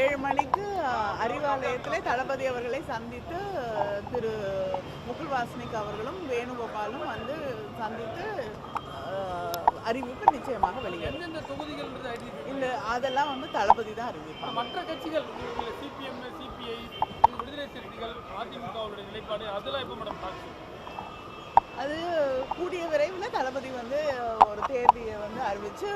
7 மணிக்கு அறிவாலயத்தில் தளபதி அவர்களை சந்தித்து திரு முகுல் வாஸ்னிக் அவர்களும் வேணுகோபாலும் வந்து சந்தித்து அறிவிப்பு நிச்சயமாக வெளியிடும். இந்த அதெல்லாம் வந்து தளபதி தான் அறிவிப்பார். மற்ற கட்சிகள் சிபிஎம், சிபிஐ, விடுதலை சிறுத்தைகள், அதிமுகவுடைய நிலைப்பாடு அதெல்லாம் எப்போ மேடம் பார்க்குறீங்க? அது கூடிய விரைவில் தளபதி வந்து ஒரு தேதியை வந்து அறிவிச்சு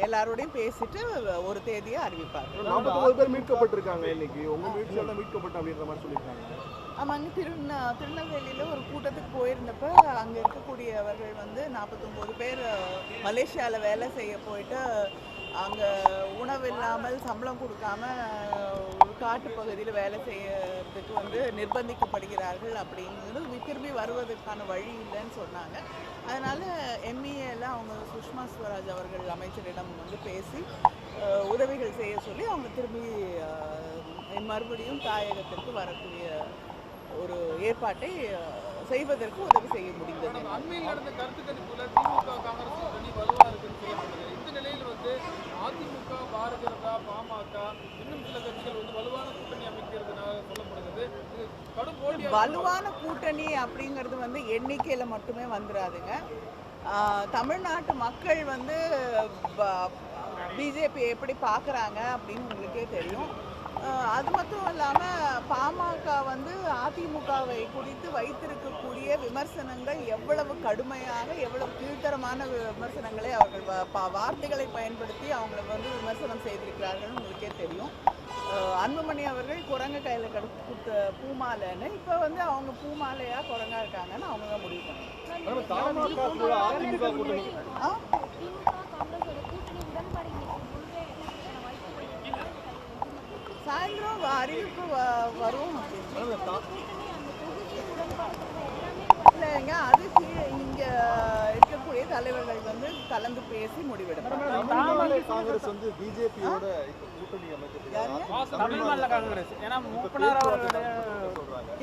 எல்லாரோடையும் பேசிட்டு ஒரு தேதியை அறிவிப்பார். 49 பேர் மீட்கப்பட்டிருக்காங்க. இன்னைக்கு உங்க மீட்சியால மீட்கப்பட்ட அப்படின்ற மாதிரி சொல்லியிருக்காங்க. ஆமாங்க, திருநெல்வேலியில் ஒரு கூட்டத்துக்கு போயிருந்தப்ப அங்கே இருக்கக்கூடியவர்கள் வந்து 49 பேர் மலேசியாவில் வேலை செய்ய போயிட்டு அங்கே உணவு இல்லாமல் சம்பளம் கொடுக்காம ஒரு காட்டு பகுதியில் வேலை செய்யறதுக்கு வந்து நிர்பந்திக்கப்படுகிறார்கள் அப்படிங்கிறது திரும்பி வருவதற்கான வழி இல்லைன்னு சொன்னாங்க. அதனால் எம்இஏல அவங்க சுஷ்மா ஸ்வராஜ் அவர்கள் அமைச்சரிடம் வந்து பேசி உதவிகள் செய்ய சொல்லி அவங்க திரும்பி மறுபடியும் தாயகத்திற்கு வரக்கூடிய ஒரு ஏற்பாட்டை செய்வதற்கு உதவி செய்ய முடிந்தது. அண்மையில் நடந்த கருத்து கணிப்புல திமுக காங்கிரஸ் கூட்டணி வலுவா இருக்குன்னு சொல்லப்படுது. இந்த நிலையில் வந்து அதிமுக, பாரதிய ஜனதா, பாமக இன்னும் சில கட்சிகள் வந்து வலுவான கூட்டணி அமைக்கிறதுனால சொல்லப்படுகிறது. கடும் போட்டி. வலுவான கூட்டணி அப்படிங்கிறது வந்து எண்ணிக்கையில மட்டுமே வந்துடாதுங்க. தமிழ்நாட்டு மக்கள் வந்து பிஜேபி எப்படி பார்க்குறாங்க அப்படின்னு உங்களுக்கே தெரியும். அது மட்டும் இல்லாமல் பாமக வந்து அதிமுகவை குறித்து வைத்திருக்கக்கூடிய விமர்சனங்கள் எவ்வளவு கடுமையாக, எவ்வளவு கீழ்த்தரமான விமர்சனங்களை அவர்கள் வார்த்தைகளை பயன்படுத்தி அவங்களை வந்து விமர்சனம் செய்திருக்கிறார்கள் உங்களுக்கே தெரியும். அன்புமணி அவர்கள் குரங்கு கையில் கொடுத்த பூமாலைன்னு இப்போ வந்து அவங்க பூமாலையா குரங்கா இருக்காங்கன்னு அவங்க தான் முடிவு பண்ணுவாங்க. சாயந்தரம் அறிவிப்பு வரும் இல்லைங்க. அது இங்க இருக்கக்கூடிய தலைவர்கள் வந்து கலந்து பேசி முடிவெடுப்பாங்க. காங்கிரஸ் வந்து பிஜேபியோட கூட்டணி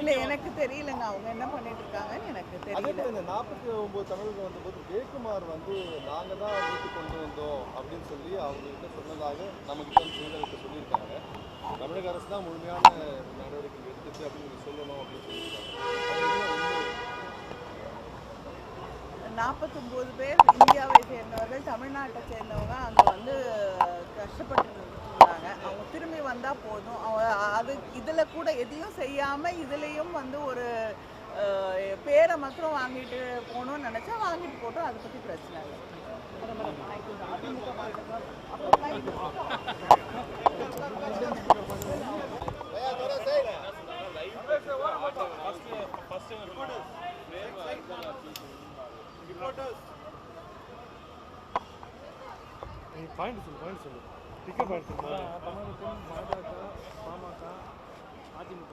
இல்ல எனக்கு தெரியலங்க அவங்க என்ன பண்ணிட்டு இருக்காங்கன்னு எனக்கு தெரியல. இந்த 49 தமிழர்கள் வந்தபோது ஜெயக்குமார் வந்து நாங்க தான் வீட்டுக்கு கொண்டு வந்தோம் அப்படின்னு சொல்லி அவங்க கிட்ட சொன்னதாக நமக்கு செய்திகளுக்கு சொல்லியிருக்காங்க. தமிழக அரசு தான் முழுமையான நடவடிக்கை எடுத்துச்சு அப்படின்னு சொல்லணும் அப்படின்னு சொல்லியிருக்காங்க. 49 பேர் இந்தியாவை சேர்ந்தவர்கள், தமிழ்நாட்டை சேர்ந்தவங்க அங்கே வந்து கஷ்டப்பட்டு இருந்தாங்க. அவங்க திரும்பி வந்தால் போதும். அது இதில் கூட எதையும் செய்யாமல் இதுலேயும் வந்து ஒரு பேரை மாத்திரம் வாங்கிட்டு போகணும்னு நினச்சா வாங்கிட்டு போட்டோம். அதை பற்றி பிரச்சனை இல்லை. பாயிண்ட் சொல்லு டிக்கெட் பாயிண்ட் சொல்லு. தமிழகத்தின் பாஜக, பாமக, அதிமுக